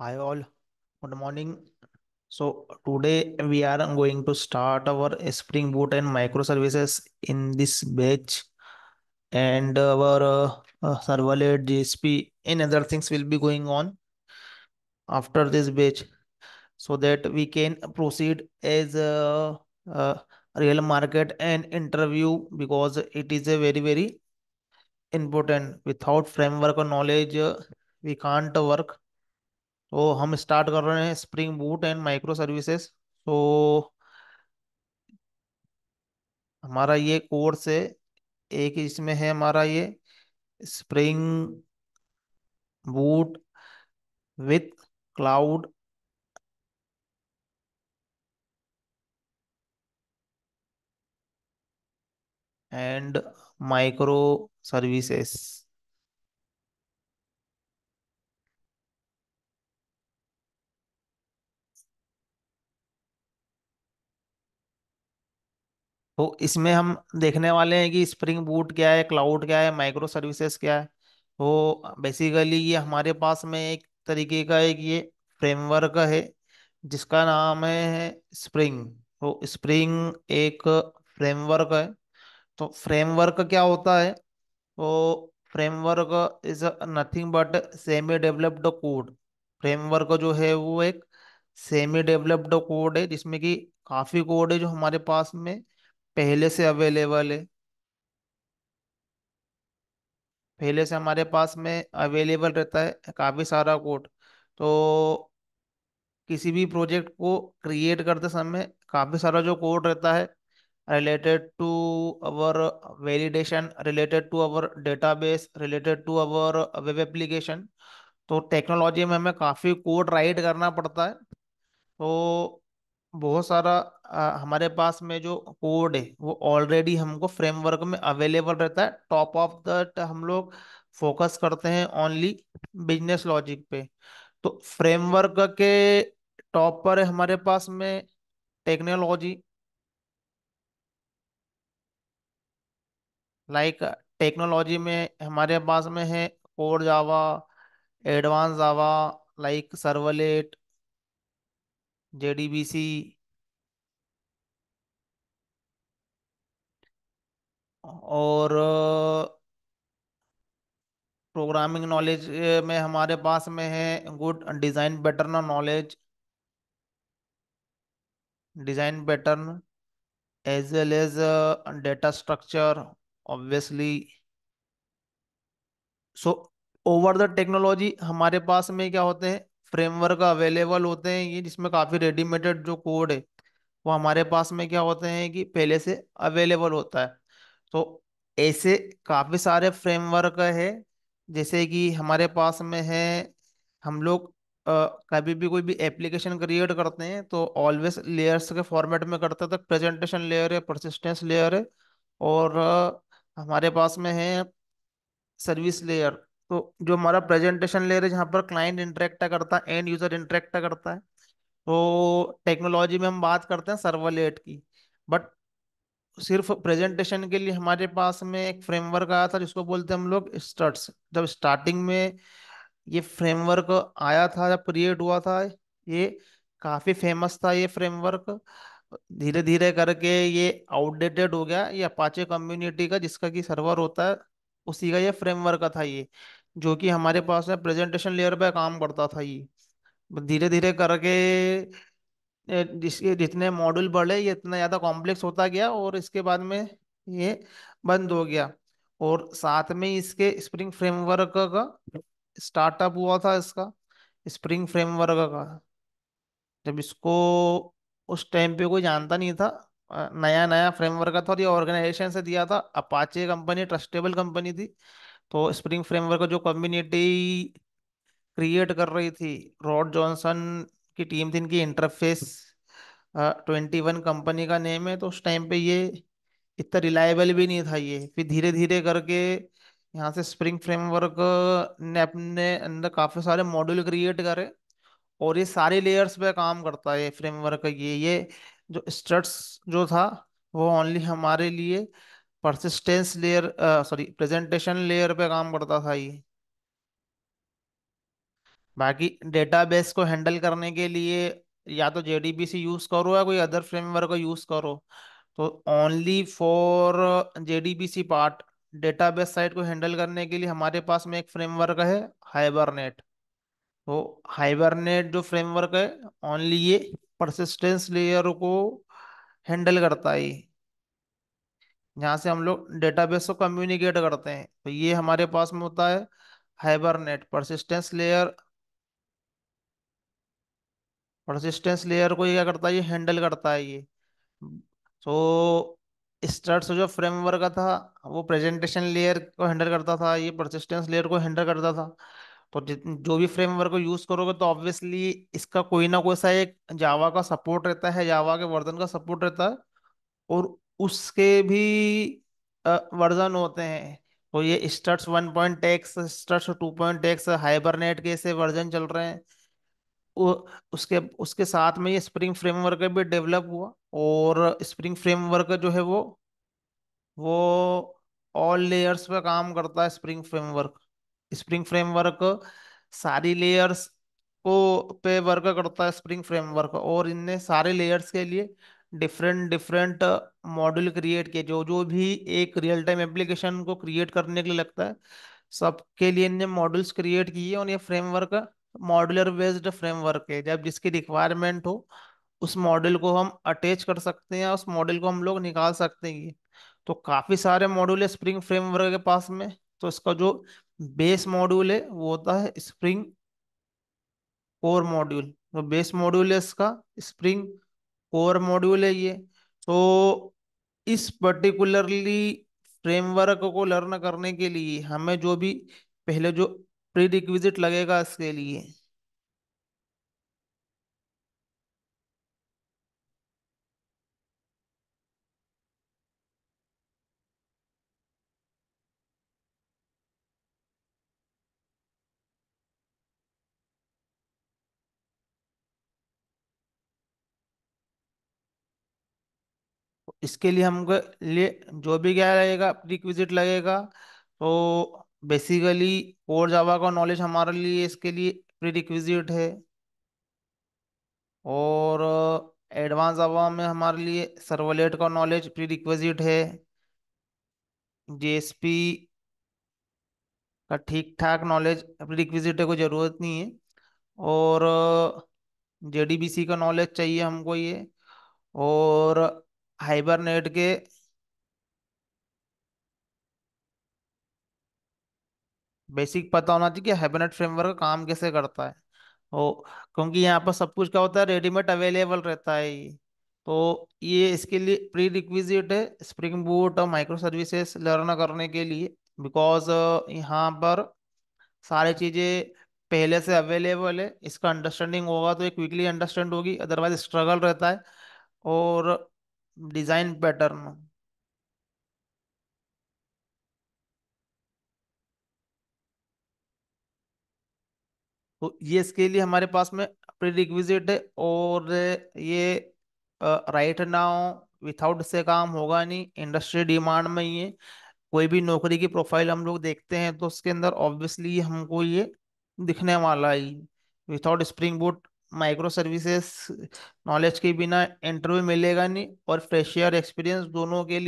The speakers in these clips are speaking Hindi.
Hi all, good morning. So today we are going to start our Spring Boot and microservices in this batch, and our serverless JSP and other things will be going on after this batch, so that we can proceed as a real market and interview, because it is a very important. Without framework or knowledge, we can't work. तो हम स्टार्ट कर रहे हैं spring boot and micro services. तो हमारा ये कोर्स है, एक इसमें है हमारा ये spring boot with cloud and micro services. तो इसमें हम देखने वाले हैं कि स्प्रिंग बूट क्या है, क्लाउड क्या है, माइक्रो सर्विसेज क्या है। तो बेसिकली ये हमारे पास में एक तरीके का एक ये फ्रेमवर्क है जिसका नाम है स्प्रिंग। तो स्प्रिंग एक फ्रेमवर्क है। तो फ्रेमवर्क क्या होता है? तो framework is nothing but semi developed code. Framework जो है वो एक सेमी डेवलप्ड कोड है जिसमें कि काफी कोड है जो हमारे पास में पहले से अवेलेबल है, पहले से हमारे पास में अवेलेबल रहता है काफी सारा कोड। तो किसी भी प्रोजेक्ट को क्रिएट करते समय काफी सारा जो कोड रहता है related to our validation, related to our database, related to our web application। तो टेक्नोलॉजी में हमें काफ़ी कोड राइट करना पड़ता है। तो बहुत सारा हमारे पास में जो कोड है वो ऑलरेडी हमको फ्रेमवर्क में अवेलेबल रहता है। टॉप ऑफ दैट हम लोग फोकस करते हैं ओनली बिजनेस लॉजिक पे। तो फ्रेमवर्क के टॉप पर है हमारे पास में टेक्नोलॉजी, लाइक टेक्नोलॉजी में हमारे पास में है core Java, advance Java, like servlet, JDBC. और प्रोग्रामिंग नॉलेज में हमारे पास में है good design pattern knowledge, design pattern as well as data structure obviously. So over the technology हमारे पास में क्या होते हैं, फ्रेमवर्क अवेलेबल होते हैं ये जिसमें काफी रेडीमेडेड जो कोड है वो हमारे पास में क्या होते हैं कि पहले से अवेलेबल होता है। तो ऐसे काफी सारे फ्रेमवर्क है, जैसे कि हमारे पास में है हम लोग कभी भी कोई भी एप्लीकेशन क्रिएट करते हैं तो ऑलवेज लेयर्स के फॉर्मेट में करते हैं। तो प्रेजेंटेशन लेयर है, परसिस्टेंस लेयर है, और हमारे पास में है सर्विस लेयर। तो जो हमारा प्रेजेंटेशन लेयर है जहाँ पर क्लाइंट इंटरेक्ट करता है, एंड यूजर इंटरेक्ट करता है। तो टेक्नोलॉजी में हम बात करते हैं सर्वलेट की। बट सिर्फ प्रेजेंटेशन के लिए हमारे पास में एक फ्रेमवर्क आया था जिसको बोलते हैं हम लोग स्टड्स। जब स्टार्टिंग में ये फ्रेमवर्क आया था, जब क्रिएट हुआ था, ये काफी फेमस था ये फ्रेमवर्क। धीरे धीरे करके ये आउटडेटेड हो गया। ये अपाचे कम्युनिटी का जिसका कि सर्वर होता है उसी का ये फ्रेमवर्क था ये, जो कि हमारे पास में प्रेजेंटेशन लेयर पे काम करता था ये। धीरे धीरे करके जिसके जितने मॉड्यूल बढ़े ये इतना ज़्यादा कॉम्प्लेक्स होता गया, और इसके बाद में ये बंद हो गया। और साथ में ही इसके स्प्रिंग फ्रेमवर्क का स्टार्टअप हुआ था इसका, स्प्रिंग फ्रेमवर्क का। जब इसको उस टाइम पे कोई जानता नहीं था, नया नया फ्रेमवर्क था, और ये ऑर्गेनाइजेशन से दिया था, अपाचे कंपनी ट्रस्टेबल कंपनी थी। तो स्प्रिंग फ्रेमवर्क जो कम्युनिटी क्रिएट कर रही थी, रॉड जॉनसन की टीम थी, इनकी इंटरफेस 21 कंपनी का नेम है। तो उस टाइम पे ये इतना रिलायबल भी नहीं था ये। फिर धीरे धीरे करके यहाँ से स्प्रिंग फ्रेमवर्क ने अपने अंदर काफी सारे मॉड्यूल क्रिएट करे, और ये सारे लेयर्स पे काम करता है फ्रेमवर्क। ये जो स्ट्रट्स जो था वो ओनली हमारे लिए persistence layer, sorry presentation layer पे काम करता था ये। बाकी डेटाबेस को हैंडल करने के लिए या तो जेडीबीसी यूज करो या कोई अदर फ्रेमवर्क को यूज करो। तो only for JDBC part, database site को हैंडल करने के लिए हमारे पास में एक फ्रेमवर्क है, हाइबरनेट। तो हाइबरनेट जो फ्रेमवर्क है, ओनली ये परसिस्टेंस लेयर को हैंडल करता है, जहाँ से हम लोग डेटाबेस को कम्युनिकेट करते हैं। तो ये हमारे पास में होता है hibernate persistence layer. Persistence layer को ये क्या करता है, ये हैंडल करता है ये। तो स्टार्ट जो फ्रेमवर्क था वो प्रेजेंटेशन लेयर को हैंडल करता था, ये परसिस्टेंस लेयर को हैंडल करता था। तो जो भी फ्रेमवर्क को यूज करोगे तो ऑब्वियसली इसका कोई ना कोई सा एक जावा का सपोर्ट रहता है, जावा के वर्जन का सपोर्ट रहता है, और उसके भी वर्जन होते हैं। तो ये स्टट्स 1.x, स्टट्स 2.x, हाइबरनेट के ऐसे वर्जन चल रहे हैं। वो उसके उसके साथ में ये स्प्रिंग फ्रेमवर्क भी डेवलप हुआ। और स्प्रिंग फ्रेमवर्क जो है वो ऑल लेयर्स पे काम करता है। स्प्रिंग फ्रेमवर्क सारी लेयर्स को पे वर्क करता है स्प्रिंग फ्रेमवर्क, और इनने सारे लेयर्स के लिए डिफरेंट डिफरेंट मॉड्यूल क्रिएट किए। जो जो भी एक रियल टाइम एप्लीकेशन को क्रिएट करने के लिए लगता है, सबके लिए इनने मॉड्यूल्स क्रिएट किए। और ये फ्रेमवर्क मॉड्यूलर बेस्ड फ्रेमवर्क है, जब जिसकी रिक्वायरमेंट हो उस मॉडल को हम अटैच कर सकते हैं, उस मॉडल को हम लोग निकाल सकते हैं। तो काफी सारे मॉड्यूल है स्प्रिंग फ्रेमवर्क के पास में। तो इसका जो बेस मॉड्यूल है वो होता है स्प्रिंग कोर मॉड्यूल। तो बेस मॉड्यूल है इसका स्प्रिंग कोर मॉड्यूल है ये। तो इस पर्टिकुलरली फ्रेमवर्क को लर्न करने के लिए हमें जो भी पहले जो प्री रिक्विजिट लगेगा इसके लिए, इसके लिए हमको लिए जो भी क्या लगेगा, प्रीक्विजिट लगेगा। तो बेसिकली कोर जावा का नॉलेज हमारे लिए इसके लिए प्री रिक्विजिट है। और एडवांस जावा में हमारे लिए सर्वलेट का नॉलेज प्री रिक्विजिट है। जेएसपी का ठीक ठाक नॉलेज प्री रिक्विजिट है, कोई ज़रूरत नहीं है। और जेडीबीसी का नॉलेज चाहिए हमको ये। और हाइबरनेट के बेसिक पता होना चाहिए कि हाइबरनेट फ्रेमवर्क काम कैसे करता है। ओ, क्योंकि यहाँ पर सब कुछ क्या होता है, रेडीमेड अवेलेबल रहता है ये। तो ये इसके लिए प्री रिक्विजिट है स्प्रिंग बूट और माइक्रो सर्विसेज लर्न करने के लिए। बिकॉज यहाँ पर सारी चीज़ें पहले से अवेलेबल है, इसका अंडरस्टैंडिंग होगा तो एक क्विकली अंडरस्टैंड होगी, अदरवाइज स्ट्रगल रहता है। और डिज़ाइन पैटर्न, तो ये इसके लिए हमारे पास में प्री रिक्विजिट है। और ये राइट नाउ विथाउट से काम होगा नहीं, इंडस्ट्री डिमांड में ही है। कोई भी नौकरी की प्रोफाइल हम लोग देखते हैं तो उसके अंदर ऑब्वियसली हमको ये दिखने वाला है। Without spring boot micro services knowledge के बिना इंटरव्यू मिलेगा नहीं। और फ्रेशियर एक्सपीरियंस दोनों के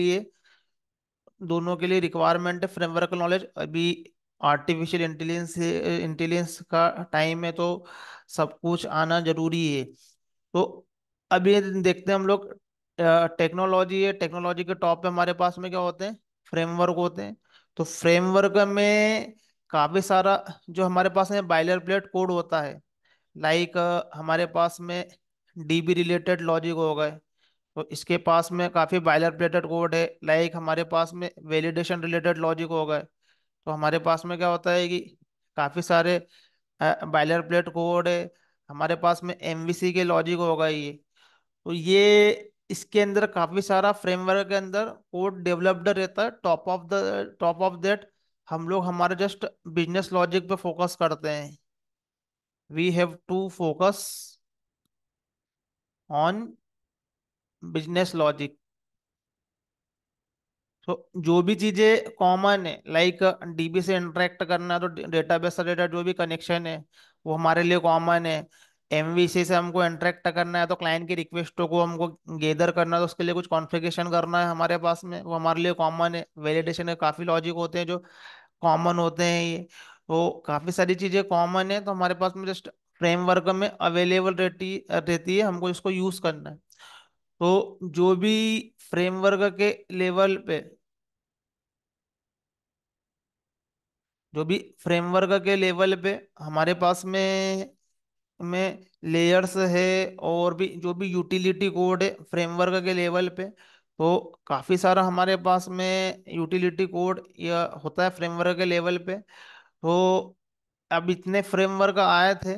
लिए रिक्वायरमेंट है फ्रेमवर्क नॉलेज। अभी आर्टिफिशियल इंटेलिजेंस का टाइम है, तो सब कुछ आना जरूरी है। तो अभी देखते हैं हम लोग, टेक्नोलॉजी है, टेक्नोलॉजी के टॉप पे हमारे पास में क्या होते हैं, फ्रेमवर्क होते हैं। तो फ्रेमवर्क में काफी सारा जो हमारे पास में बाइलर प्लेट कोड होता है, लाइक हमारे पास में डीबी रिलेटेड लॉजिक हो गए। तो इसके पास में काफी बाइलर प्लेटेड कोड है, लाइक हमारे पास में वैलिडेशन रिलेटेड लॉजिक हो गए। तो हमारे पास में क्या होता है कि काफी सारे बाइलर प्लेट कोड है। हमारे पास में एमवीसी के लॉजिक हो गए ये। तो ये इसके अंदर काफी सारा फ्रेमवर्क के अंदर कोड डेवलप्ड रहता है। टॉप ऑफ दैट हम लोग हमारे जस्ट बिजनेस लॉजिक पे फोकस करते हैं। We have to focus on business logic. तो जो भी चीजें कॉमन है, लाइक डीबी से इंटरेक्ट करना, तो डेटाबेस से डेटा जो भी कनेक्शन है वो हमारे लिए कॉमन है। एमवीसी से हमको इंटरेक्ट करना है तो क्लाइंट की रिक्वेस्टों को हमको गेदर करना है, तो उसके लिए कुछ कॉन्फ़िगरेशन करना है हमारे पास में, वो हमारे लिए कॉमन है। वैलिडेशन के काफ़ी लॉजिक होते हैं जो कॉमन होते हैं ये। तो काफ़ी सारी चीज़ें कॉमन है, तो हमारे पास में जस्ट फ्रेमवर्क में अवेलेबल रहती है, हमको इसको यूज़ करना है। तो जो भी फ्रेमवर्क के लेवल पे जो भी फ्रेमवर्क के लेवल पे हमारे पास में लेयर्स है, और भी जो भी यूटिलिटी कोड है फ्रेमवर्क के लेवल पे, तो काफ़ी सारा हमारे पास में यूटिलिटी कोड या होता है फ्रेमवर्क के लेवल पे। तो अब इतने फ्रेमवर्क आए थे,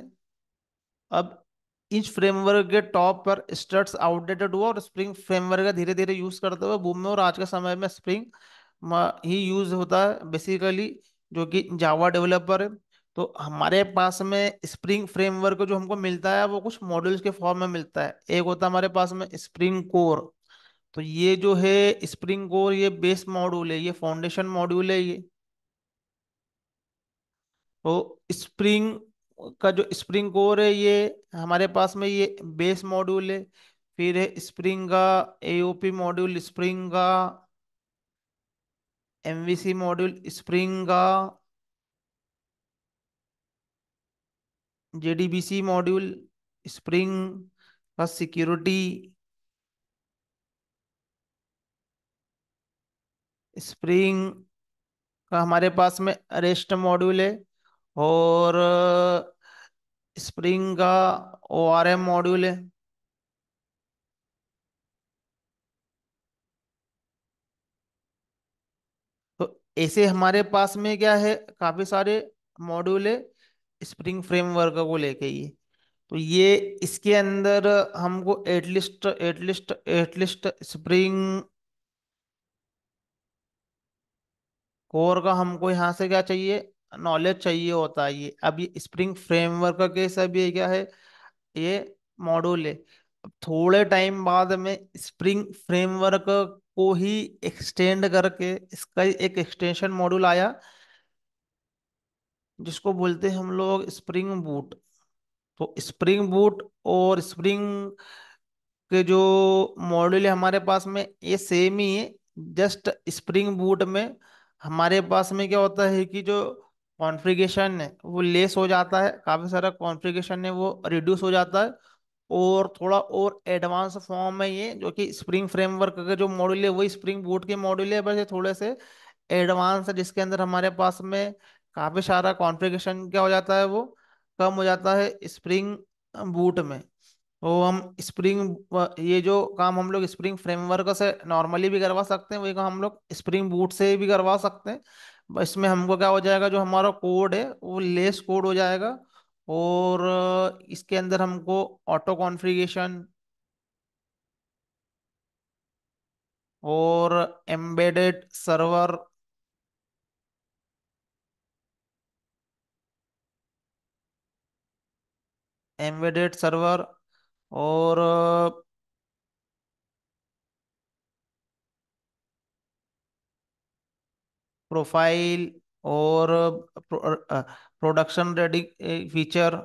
अब इस फ्रेमवर्क के टॉप पर स्टड्स आउटडेटेड हुआ और स्प्रिंग फ्रेमवर्क का धीरे धीरे यूज करते हुए बूम में, और आज के समय में स्प्रिंग ही यूज होता है बेसिकली, जो कि जावा डेवलपर है। तो हमारे पास में स्प्रिंग फ्रेमवर्क जो हमको मिलता है वो कुछ मॉड्यूल्स के फॉर्म में मिलता है। एक होता है हमारे पास में स्प्रिंग कोर। तो ये जो है स्प्रिंग कोर, ये बेस मॉड्यूल है, ये फाउंडेशन मॉड्यूल है ये। तो स्प्रिंग का जो स्प्रिंग कोर है ये हमारे पास में ये बेस मॉड्यूल है। फिर है स्प्रिंग का एओपी मॉड्यूल, स्प्रिंग का एमवीसी मॉड्यूल, स्प्रिंग का जेडीबीसी मॉड्यूल, स्प्रिंग का सिक्योरिटी, स्प्रिंग का हमारे पास में रेस्ट मॉड्यूल है, और स्प्रिंग का ओआरएम मॉड्यूल है। तो ऐसे हमारे पास में क्या है, काफी सारे मॉड्यूल है स्प्रिंग फ्रेमवर्क को लेके ही। तो ये इसके अंदर हमको एटलिस्ट स्प्रिंग कोर का हमको यहाँ से क्या चाहिए, नॉलेज चाहिए होता है। ये अब ये स्प्रिंग फ्रेमवर्क के सब ये क्या है, ये मॉड्यूल है। अब थोड़े टाइम बाद में स्प्रिंग फ्रेमवर्क को ही एक्सटेंड करके इसका एक एक्सटेंशन मॉड्यूल आया, जिसको बोलते हैं हम लोग स्प्रिंग बूट। तो स्प्रिंग बूट और स्प्रिंग के जो मॉड्यूल है हमारे पास में ये सेम ही है। जस्ट स्प्रिंग बूट में हमारे पास में क्या होता है कि जो कॉन्फ़िगरेशन है वो लेस हो जाता है, काफ़ी सारा कॉन्फ़िगरेशन है वो रिड्यूस हो जाता है, और थोड़ा और एडवांस फॉर्म में ये जो कि स्प्रिंग फ्रेमवर्क का जो मॉड्यूल है वही स्प्रिंग बूट के मॉड्यूल है, बस ये थोड़े से एडवांस है, जिसके अंदर हमारे पास में काफ़ी सारा कॉन्फ़िगरेशन क्या हो जाता है, वो कम हो जाता है स्प्रिंग बूट में। तो हम स्प्रिंग ये जो काम हम लोग स्प्रिंग फ्रेमवर्क से नॉर्मली भी करवा सकते हैं, वही काम हम लोग स्प्रिंग बूट से भी करवा सकते हैं। बस इसमें हमको क्या हो जाएगा, जो हमारा कोड है वो लेस कोड हो जाएगा, और इसके अंदर हमको ऑटो कॉन्फ़िगरेशन और एम्बेडेड सर्वर एम्बेडेड सर्वर और प्रोफाइल और प्रोडक्शन रेडी फीचर।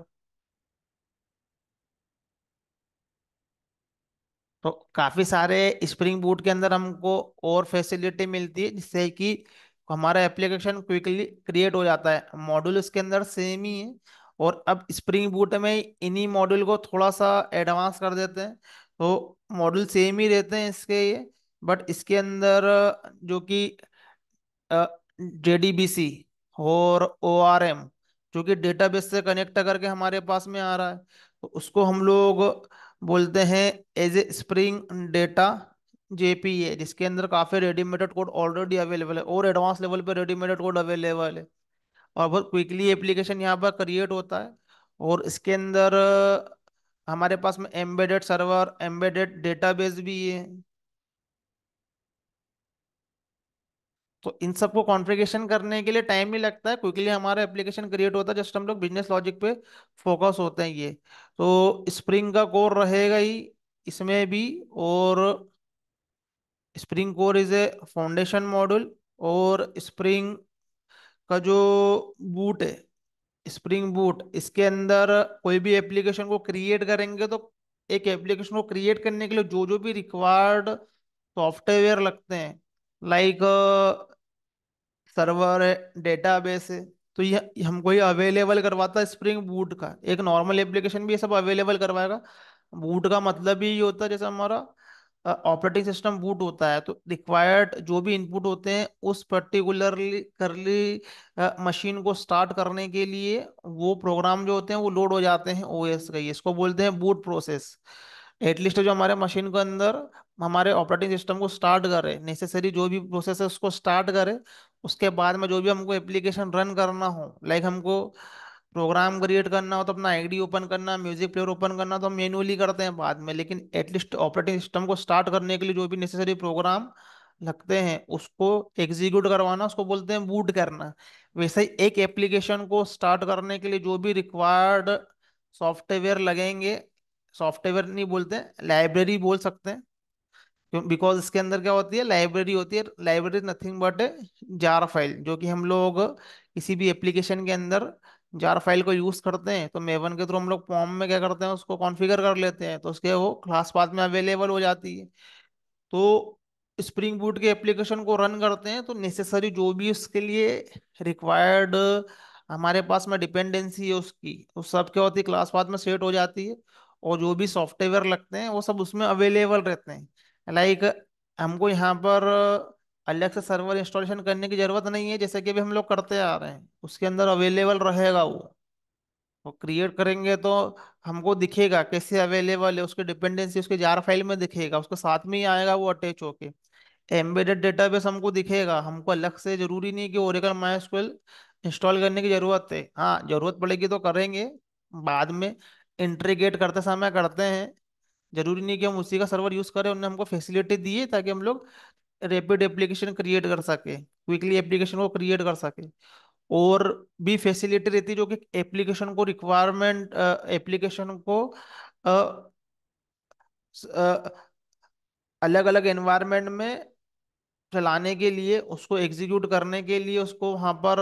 तो काफी सारे स्प्रिंग बूट के अंदर हमको और फैसिलिटी मिलती है, जिससे कि हमारा एप्लीकेशन क्विकली क्रिएट हो जाता है। मॉड्यूल इसके अंदर सेम ही है, और अब स्प्रिंग बूट में इन्हीं मॉड्यूल को थोड़ा सा एडवांस कर देते हैं। तो मॉड्यूल सेम ही रहते हैं इसके ये, बट इसके अंदर जो कि जेडीबीसी और ओआरएम जो कि डेटाबेस से कनेक्ट करके हमारे पास में आ रहा है, तो उसको हम लोग बोलते हैं as a Spring Data JPA, जिसके अंदर काफी रेडीमेडेड कोड ऑलरेडी अवेलेबल है, और एडवांस लेवल पे रेडीमेडेड कोड अवेलेबल है, और बहुत क्विकली एप्लीकेशन यहाँ पर क्रिएट होता है। और इसके अंदर हमारे पास में एम्बेडेड सर्वर, एम्बेडेड डेटाबेस भी है। तो इन सबको कॉन्फ़िगरेशन करने के लिए टाइम नहीं लगता है, क्विकली हमारा एप्लीकेशन क्रिएट होता है, जस्ट हम लोग बिजनेस लॉजिक पे फोकस होते हैं ये। तो स्प्रिंग का कोर रहेगा ही इसमें भी, और spring core is a foundation module, और स्प्रिंग का जो बूट है स्प्रिंग बूट इसके अंदर कोई भी एप्लीकेशन को क्रिएट करेंगे तो एक एप्लीकेशन को क्रिएट करने के लिए जो जो भी रिक्वायर्ड सॉफ्टवेयर लगते हैं, लाइक सर्वर है, डेटाबेस है, तो ये हमको ये अवेलेबल करवाता है स्प्रिंग बूट का। एक नॉर्मल एप्लीकेशन भी ये सब अवेलेबल करवाएगा। बूट का मतलब ही ये होता है जैसे हमारा ऑपरेटिंग सिस्टम बूट होता है, तो रिक्वायर्ड जो भी इनपुट होते हैं उस पर्टिकुलरली करली मशीन को स्टार्ट करने के लिए वो प्रोग्राम जो होते हैं वो लोड हो जाते हैं ओएस का, इसको बोलते हैं बूट प्रोसेस। एटलीस्ट जो हमारे मशीन के अंदर हमारे ऑपरेटिंग सिस्टम को स्टार्ट करे, नेसेसरी जो भी प्रोसेस है उसको स्टार्ट करे। उसके बाद में जो भी हमको एप्लीकेशन रन करना हो, लाइक हमको प्रोग्राम क्रिएट करना हो तो अपना आईडी ओपन करना, म्यूजिक प्लेयर ओपन करना, तो हम मैन्युअली करते हैं बाद में, लेकिन एटलीस्ट ऑपरेटिंग सिस्टम को स्टार्ट करने के लिए जो भी नेसेसरी प्रोग्राम लगते हैं उसको एग्जीक्यूट करवाना, उसको बोलते हैं बूट करना। वैसे ही एक एप्लीकेशन को स्टार्ट करने के लिए जो भी रिक्वायर्ड सॉफ्टवेयर लगेंगे, सॉफ्टवेयर नहीं बोलते, लाइब्रेरी बोल सकते हैं, क्यों, बिकॉज इसके अंदर क्या होती है, लाइब्रेरी होती है। Library nothing but a jar file, जो कि हम लोग किसी भी एप्लीकेशन के अंदर जार फाइल को यूज करते हैं, तो मेवन के थ्रू हम लोग फॉर्म में क्या करते हैं, उसको कॉन्फ़िगर कर लेते हैं, तो उसके वो क्लास पाथ में अवेलेबल हो जाती है। तो स्प्रिंग बूट के एप्लीकेशन को रन करते हैं तो नेसेसरी जो भी उसके लिए रिक्वायर्ड हमारे पास में डिपेंडेंसी है उसकी, उस सब क्या होती है क्लास पाथ में सेट हो जाती है। और जो भी सॉफ्टवेयर लगते हैं वो सब उसमें अवेलेबल रहते हैं। लाइक हमको यहाँ पर अलग से सर्वर इंस्टॉलेशन करने की जरूरत नहीं है, जैसे कि अभी हम लोग करते आ रहे हैं, उसके अंदर अवेलेबल रहेगा वो क्रिएट करेंगे तो हमको दिखेगा कैसे अवेलेबल है, उसकी डिपेंडेंसी उसके जार फाइल में दिखेगा, उसके साथ में ही आएगा वो अटैच होके। एम्बेडेड डेटाबेस हमको दिखेगा, हमको अलग से जरूरी नहीं कि ओरेकल माइस्क्वेल इंस्टॉल करने की जरूरत है। हाँ जरूरत पड़ेगी तो करेंगे बाद में, इंटीग्रेट करते समय करते हैं। जरूरी नहीं कि हम उसी का सर्वर यूज करें, उन्होंने हमको फैसिलिटी दी है ताकि हम लोग रैपिड एप्लीकेशन क्रिएट कर सके, क्विकली एप्लीकेशन को क्रिएट कर सके। और भी फैसिलिटी रहती है जो कि एप्लीकेशन को रिक्वायरमेंट, एप्लीकेशन को अलग अलग एनवायरनमेंट में चलाने के लिए, उसको एग्जीक्यूट करने के लिए, उसको वहाँ पर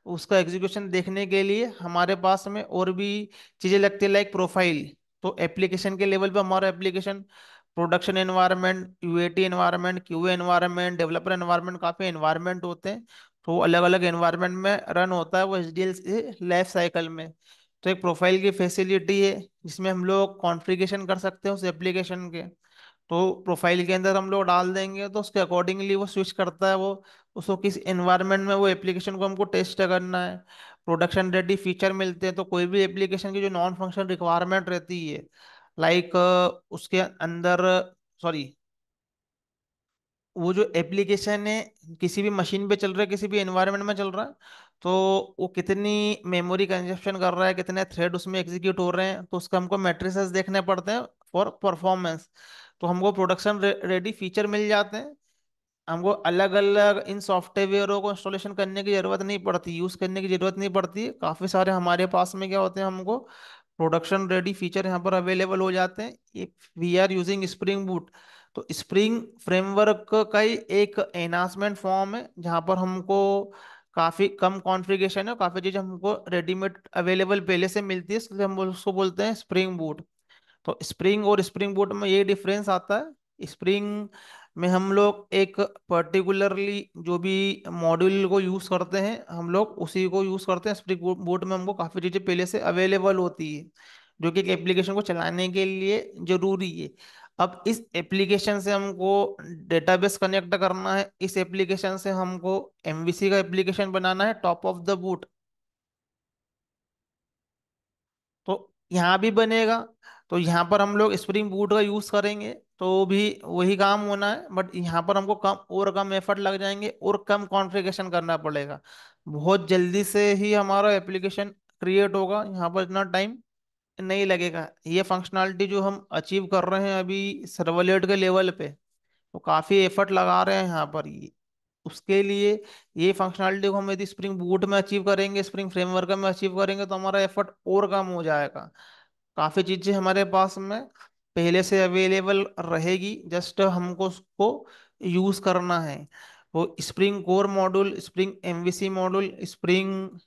उसका एग्जीक्यूशन देखने के लिए हमारे पास में और भी चीज़ें लगती है, लाइक प्रोफाइल। तो एप्लीकेशन के लेवल पे हमारा application production environment, UAT environment, QA environment, developer environment, काफ़ी एनवायरनमेंट होते हैं। तो अलग अलग एनवायरनमेंट में रन होता है वो एचडीएल से लाइफ साइकिल में। तो एक प्रोफाइल की फैसिलिटी है जिसमें हम लोग कॉन्फ़िगरेशन कर सकते हैं उस एप्लीकेशन के। तो प्रोफाइल के अंदर हम लोग डाल देंगे तो उसके अकॉर्डिंगली वो स्विच करता है, वो उसको किस एनवायरनमेंट में वो एप्लीकेशन को हमको टेस्ट करना है। प्रोडक्शन रेडी फीचर मिलते हैं, तो कोई भी एप्लीकेशन की जो नॉन फंक्शन रिक्वायरमेंट रहती है, लाइक उसके अंदर, सॉरी, वो जो एप्लीकेशन है किसी भी मशीन पे चल रहा है, किसी भी एनवायरनमेंट में चल रहा है, तो वो कितनी मेमोरी कंजप्शन कर रहा है, कितने थ्रेड उसमें एग्जीक्यूट हो रहे हैं, तो उसका हमको मैट्रिसेस देखने पड़ते हैं फॉर परफॉर्मेंस। तो हमको प्रोडक्शन रेडी फीचर मिल जाते हैं, हमको अलग अलग इन सॉफ्टवेयरों को इंस्टॉलेशन करने की जरूरत नहीं पड़ती, यूज करने की जरूरत नहीं पड़ती। काफी सारे हमारे पास में क्या होते हैं, हमको प्रोडक्शन रेडी फीचर यहाँ पर अवेलेबल हो जाते हैं if we are using Spring Boot. तो स्प्रिंग फ्रेमवर्क का ही एक एनहांसमेंट फॉर्म है जहाँ पर हमको काफी कम कॉन्फ़िगरेशन है, काफी चीजें हमको रेडीमेड अवेलेबल पहले से मिलती है, इसलिए हम उसको बोलते हैं स्प्रिंग बूट। तो स्प्रिंग और स्प्रिंग बूट में ये डिफरेंस आता है, स्प्रिंग में हम लोग एक पर्टिकुलरली जो भी मॉड्यूल को यूज करते हैं हम लोग उसी को यूज करते हैं। स्प्रिंग बूट में हमको काफी चीजें पहले से अवेलेबल होती है जो कि एक एप्लीकेशन को चलाने के लिए जरूरी है। अब इस एप्लीकेशन से हमको डेटाबेस कनेक्ट करना है, इस एप्लीकेशन से हमको एमवीसी का एप्लीकेशन बनाना है टॉप ऑफ द बूट, तो यहाँ भी बनेगा। तो यहाँ पर हम लोग स्प्रिंग बूट का यूज करेंगे तो भी वही काम होना है, बट यहाँ पर हमको कम एफर्ट लग जाएंगे और कम कॉन्फ़िगरेशन करना पड़ेगा। बहुत जल्दी से ही हमारा एप्लीकेशन क्रिएट होगा, यहाँ पर इतना टाइम नहीं लगेगा। ये फंक्शनैलिटी जो हम अचीव कर रहे हैं अभी सर्वलेट के लेवल पे, तो काफी एफर्ट लगा रहे हैं यहाँ पर ये, उसके लिए ये फंक्शनैलिटी को हम यदि स्प्रिंग बूट में अचीव करेंगे, स्प्रिंग फ्रेमवर्क में अचीव करेंगे, तो हमारा एफर्ट और कम हो जाएगा। काफी चीजें हमारे पास में पहले से अवेलेबल रहेगी, जस्ट हमको उसको यूज करना है। वो spring core module, spring MVC module, spring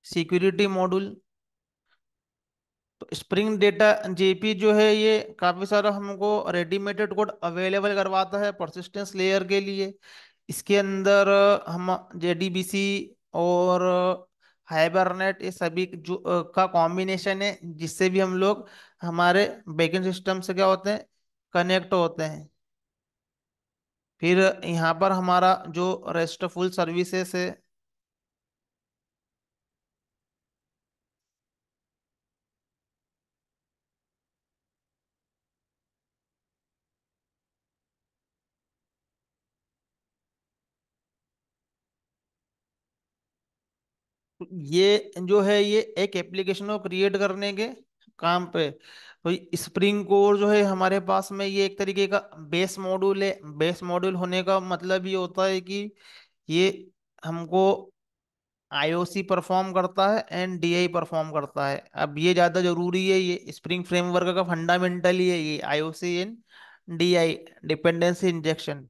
security module. तो स्प्रिंग डेटा जेपी जो है ये काफी सारा हमको रेडीमेडेड कोड अवेलेबल करवाता है परसिस्टेंस लेयर के लिए। इसके अंदर हम जेडीबीसी और हाइबरनेट ये सभी जो का कॉम्बिनेशन है, जिससे भी हम लोग हमारे बैकएंड सिस्टम से क्या होते हैं, कनेक्ट होते हैं। फिर यहाँ पर हमारा जो रेस्टफुल सर्विसेज है। ये जो है ये एक एप्लीकेशन को क्रिएट करने के काम पे। तो स्प्रिंग कोर जो है हमारे पास में ये एक तरीके का बेस मॉड्यूल है। बेस मॉड्यूल होने का मतलब ये होता है कि ये हमको आईओसी परफॉर्म करता है एंड डीआई परफॉर्म करता है। अब ये ज़्यादा जरूरी है, ये स्प्रिंग फ्रेमवर्क का फंडामेंटल ही है ये IOC and DI, dependency injection.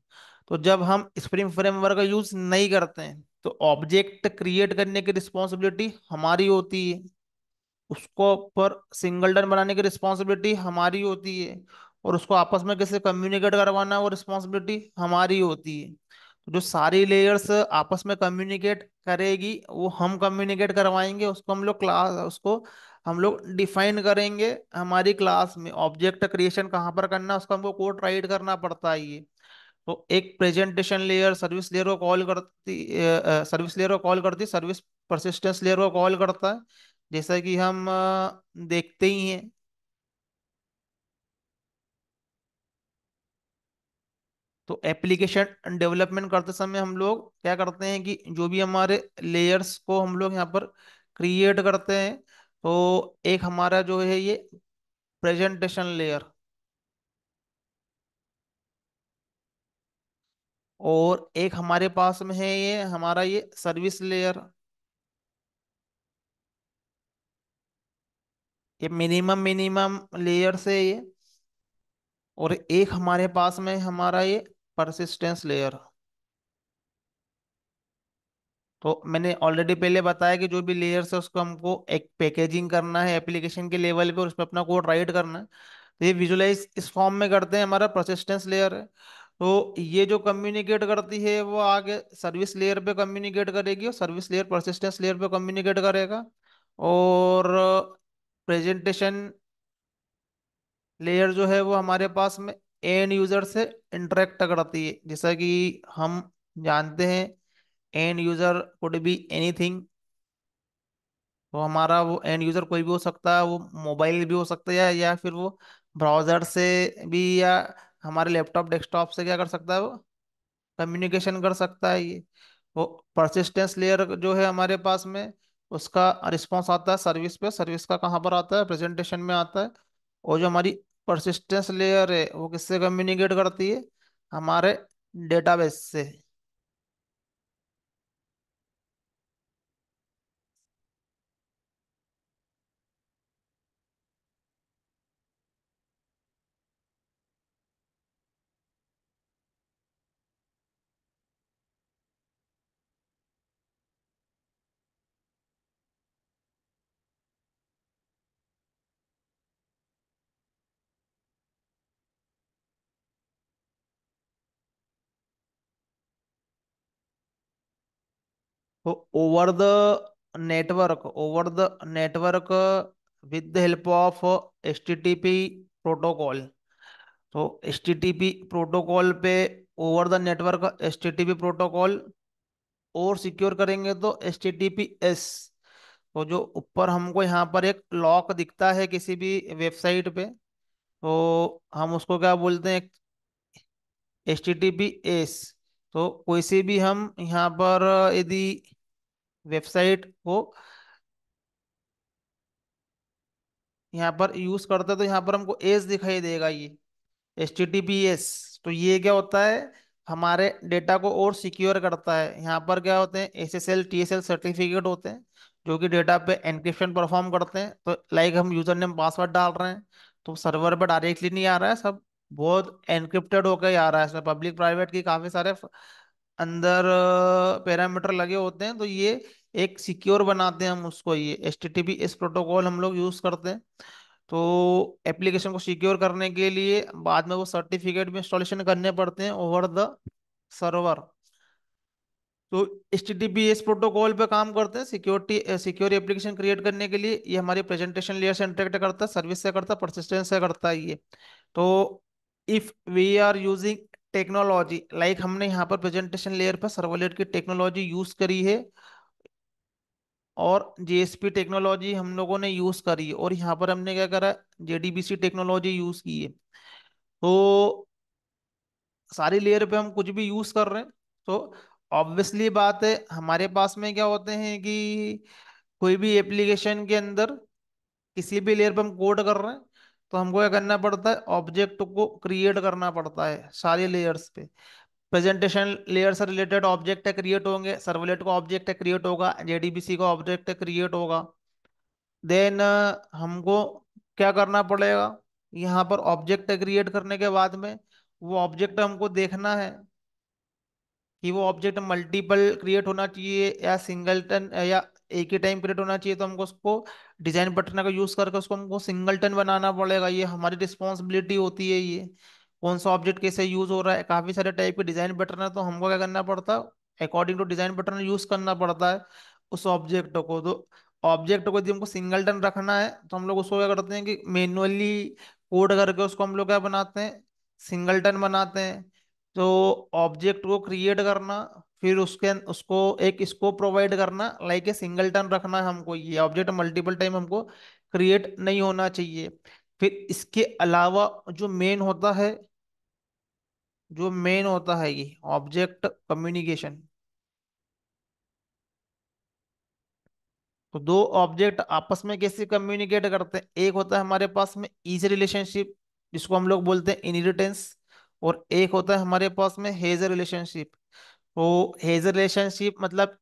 तो जब हम स्प्रिंग फ्रेमवर्क का यूज नहीं करते हैं तो ऑब्जेक्ट क्रिएट करने की रिस्पॉन्सिबिलिटी हमारी होती है, उसको पर सिंगलटन बनाने की रिस्पॉन्सिबिलिटी हमारी होती है, और उसको आपस में कैसे कम्युनिकेट करवाना वो रिस्पॉन्सिबिलिटी हमारी होती है। तो जो सारी लेयर्स आपस में कम्युनिकेट करेगी वो हम कम्युनिकेट करवाएंगे, उसको हम लोग क्लास, उसको हम लोग डिफाइन करेंगे हमारी क्लास में। ऑब्जेक्ट क्रिएशन कहाँ पर करना है उसका हमको कोड राइट करना पड़ता है ये। तो एक प्रेजेंटेशन लेयर सर्विस लेयर को कॉल करती, सर्विस लेयर को कॉल करती, सर्विस परसिस्टेंस लेयर को कॉल करता है, जैसा कि हम देखते ही हैं। तो एप्लीकेशन डेवलपमेंट करते समय हम लोग क्या करते हैं कि जो भी हमारे लेयर्स को हम लोग यहाँ पर क्रिएट करते हैं, तो एक हमारा जो है ये प्रेजेंटेशन लेयर, और एक हमारे पास में है ये हमारा ये सर्विस लेयर। ये मिनिमम मिनिमम लेयर्स है ये। और एक हमारे पास में हमारा ये परसिस्टेंस लेयर। तो मैंने ऑलरेडी पहले बताया कि जो भी लेयर्स है उसको हमको एक पैकेजिंग करना है एप्लीकेशन के लेवल पे और उसमें अपना कोड राइट करना है। तो ये विजुलाइज इस फॉर्म में करते हैं, हमारा परसिस्टेंस लेयर है। तो ये जो कम्युनिकेट करती है वो आगे सर्विस लेयर पे कम्युनिकेट करेगी, और सर्विस लेयर परसिस्टेंस लेयर पे कम्युनिकेट करेगा। और प्रेजेंटेशन लेयर जो है वो हमारे पास में एंड यूजर से इंटरेक्ट करती है। जैसा कि हम जानते हैं and user could be anything. तो हमारा वो एंड यूजर कोई भी हो सकता है, वो मोबाइल भी हो सकता है या फिर वो ब्राउजर से भी, या हमारे लैपटॉप डेस्कटॉप से क्या कर सकता है, वो कम्युनिकेशन कर सकता है ये। वो परसिस्टेंस लेयर जो है हमारे पास में उसका रिस्पॉन्स आता है सर्विस पे। सर्विस का कहाँ पर आता है, प्रेजेंटेशन में आता है। और जो हमारी परसिस्टेंस लेयर है वो किससे कम्युनिकेट करती है, हमारे डेटाबेस से। तो over the network with the help of HTTP protocol. तो HTTP प्रोटोकॉल पे, over the network HTTP protocol, और सिक्योर करेंगे तो HTTPS। तो जो ऊपर हमको यहाँ पर एक लॉक दिखता है किसी भी वेबसाइट पे, तो हम उसको क्या बोलते हैं, HTTPS। तो कोई से भी हम यहाँ पर यदि वेबसाइट को यहाँ पर यूज करते हैं तो यहाँ पर हमको एस दिखाई देगा ये HTTPS। तो ये क्या होता है, हमारे डेटा को और सिक्योर करता है। यहाँ पर क्या होते हैं, SSL TSL सर्टिफिकेट होते हैं जो कि डेटा पे एनक्रिप्शन परफॉर्म करते हैं। तो लाइक हम यूजर नेम पासवर्ड डाल रहे हैं तो सर्वर पर डायरेक्टली नहीं आ रहा है, सब बहुत एनक्रिप्टेड होकर ही आ रहा है। इसमें पब्लिक प्राइवेट की काफी सारे अंदर पैरामीटर लगे होते हैं। तो ये एक सिक्योर बनाते हैं हम उसको, ये HTTPS प्रोटोकॉल हम लोग यूज करते हैं। तो एप्लीकेशन को सिक्योर करने के लिए बाद में वो सर्टिफिकेट भी इंस्टॉलेशन करने पड़ते हैं ओवर द सर्वर। तो HTTPS प्रोटोकॉल पे काम करते हैं सिक्योरिटी, सिक्योर एप्लीकेशन क्रिएट करने के लिए। ये हमारी प्रेजेंटेशन लेयर से इंटरेक्ट करता है, सर्विस से करता है, परसिस्टेंस से करता है ये। तो if we are using technology, like हमने यहाँ पर प्रेजेंटेशन लेयर पर सर्वलेट की टेक्नोलॉजी यूज करी है, और JSP टेक्नोलॉजी हम लोगों ने यूज करी है, और यहाँ पर हमने क्या करा, JDBC टेक्नोलॉजी यूज की है। तो सारी लेयर पे हम कुछ भी यूज कर रहे हैं। तो ऑब्वियसली बात है, हमारे पास में क्या होते हैं कि कोई भी एप्लीकेशन के अंदर किसी भी लेयर पे हम कोड कर रहे हैं, तो हमको क्या करना पड़ता है, ऑब्जेक्ट को क्रिएट करना पड़ता है सारी लेयर्स पे। प्रेजेंटेशन लेयर से रिलेटेड ऑब्जेक्ट क्रिएट होंगे, सर्वलेट का ऑब्जेक्ट क्रिएट होगा, JDBC का ऑब्जेक्ट क्रिएट होगा। देन हमको क्या करना पड़ेगा, यहाँ पर ऑब्जेक्ट क्रिएट करने के बाद में वो ऑब्जेक्ट हमको देखना है कि वो ऑब्जेक्ट मल्टीपल क्रिएट होना चाहिए या सिंगलटन, या एक ही टाइम क्रिएट होना चाहिए। तो हमको उसको डिजाइन बटन का यूज करके उसको हमको सिंगलटन बनाना पड़ेगा। ये हमारी रिस्पॉन्सिबिलिटी होती है। ये कौन सा ऑब्जेक्ट कैसे यूज हो रहा है, काफी सारे टाइप के डिजाइन बटन है, तो हमको क्या करना पड़ता है, according to design button use करना पड़ता है उस ऑब्जेक्ट को। तो ऑब्जेक्ट को यदि हमको सिंगलटन रखना है, तो हम लोग उसको क्या करते हैं कि मैनुअली कोड करके उसको हम लोग क्या बनाते हैं, सिंगलटन बनाते हैं। तो ऑब्जेक्ट को क्रिएट करना, फिर उसके उसको एक स्कोप प्रोवाइड करना, लाइक ए सिंगलटन रखना है हमको। ये ऑब्जेक्ट मल्टीपल टाइम हमको क्रिएट नहीं होना चाहिए। फिर इसके अलावा जो मेन होता है ये ऑब्जेक्ट कम्युनिकेशन। तो दो ऑब्जेक्ट आपस में कैसे कम्युनिकेट करते हैं, एक होता है हमारे पास में इज रिलेशनशिप, जिसको हम लोग बोलते हैं इनहेरिटेंस, और एक होता है हमारे पास में हेज रिलेशनशिप। तो हेज रिलेशनशिप मतलब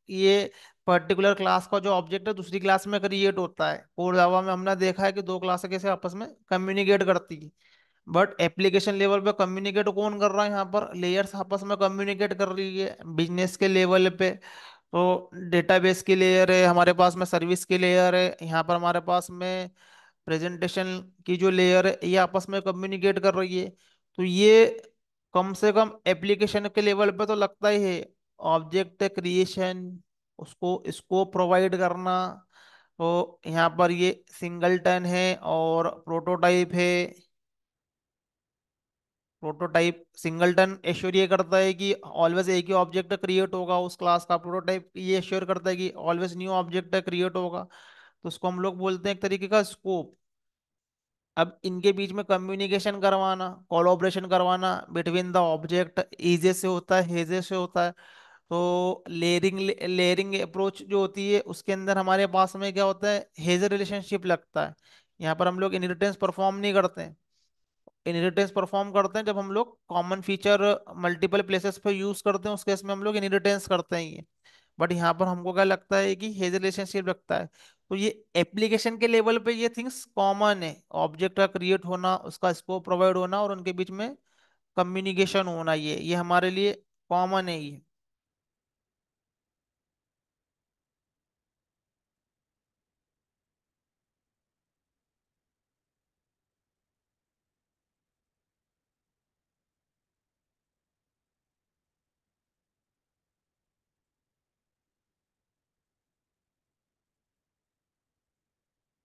ये पर्टिकुलर क्लास का जो ऑब्जेक्ट है दूसरी क्लास में क्रिएट होता है। कोर जावा में हमने देखा है कि दो क्लासें कैसे आपस में कम्युनिकेट करती है। बट एप्लीकेशन लेवल पे कम्युनिकेट कौन कर रहा है, यहाँ पर लेयर्स आपस में कम्युनिकेट कर रही है बिजनेस के लेवल पे। तो डेटाबेस की लेयर है हमारे पास में, सर्विस की लेयर है यहाँ पर हमारे पास में, प्रेजेंटेशन की जो लेयर है ये आपस में कम्युनिकेट कर रही है। तो ये कम से कम एप्लीकेशन के लेवल पे तो लगता ही है। ऑब्जेक्ट क्रिएशन, उसको स्कोप प्रोवाइड करना। तो यहाँ पर ये सिंगलटन है और प्रोटोटाइप है। प्रोटोटाइप सिंगलटन एश्योर ये करता है कि ऑलवेज एक ही ऑब्जेक्ट क्रिएट होगा उस क्लास का। प्रोटोटाइप ये एश्योर करता है कि ऑलवेज न्यू ऑब्जेक्ट क्रिएट होगा। तो उसको हम लोग बोलते हैं एक तरीके का स्कोप। अब इनके बीच में कम्युनिकेशन करवाना, कोलैबोरेशन करवाना बिटवीन द ऑब्जेक्ट ईजे से होता है, हेजे से होता है। तो लेयरिंग अप्रोच जो होती है उसके अंदर हमारे पास में क्या होता है, हेज रिलेशनशिप लगता है। यहाँ पर हम लोग इनहेरिटेंस परफॉर्म नहीं करते हैं। इनहेरिटेंस परफॉर्म करते हैं जब हम लोग कॉमन फीचर मल्टीपल प्लेसेस पे यूज करते हैं, उस केस में हम लोग इनहेरिटेंस करते हैं ये। बट यहाँ पर हमको क्या लगता है कि हेज रिलेशनशिप लगता है। तो ये एप्लीकेशन के लेवल पे ये थिंग्स कॉमन है, ऑब्जेक्ट का क्रिएट होना, उसका स्कोप प्रोवाइड होना, और उनके बीच में कम्युनिकेशन होना, ये हमारे लिए कॉमन है ये।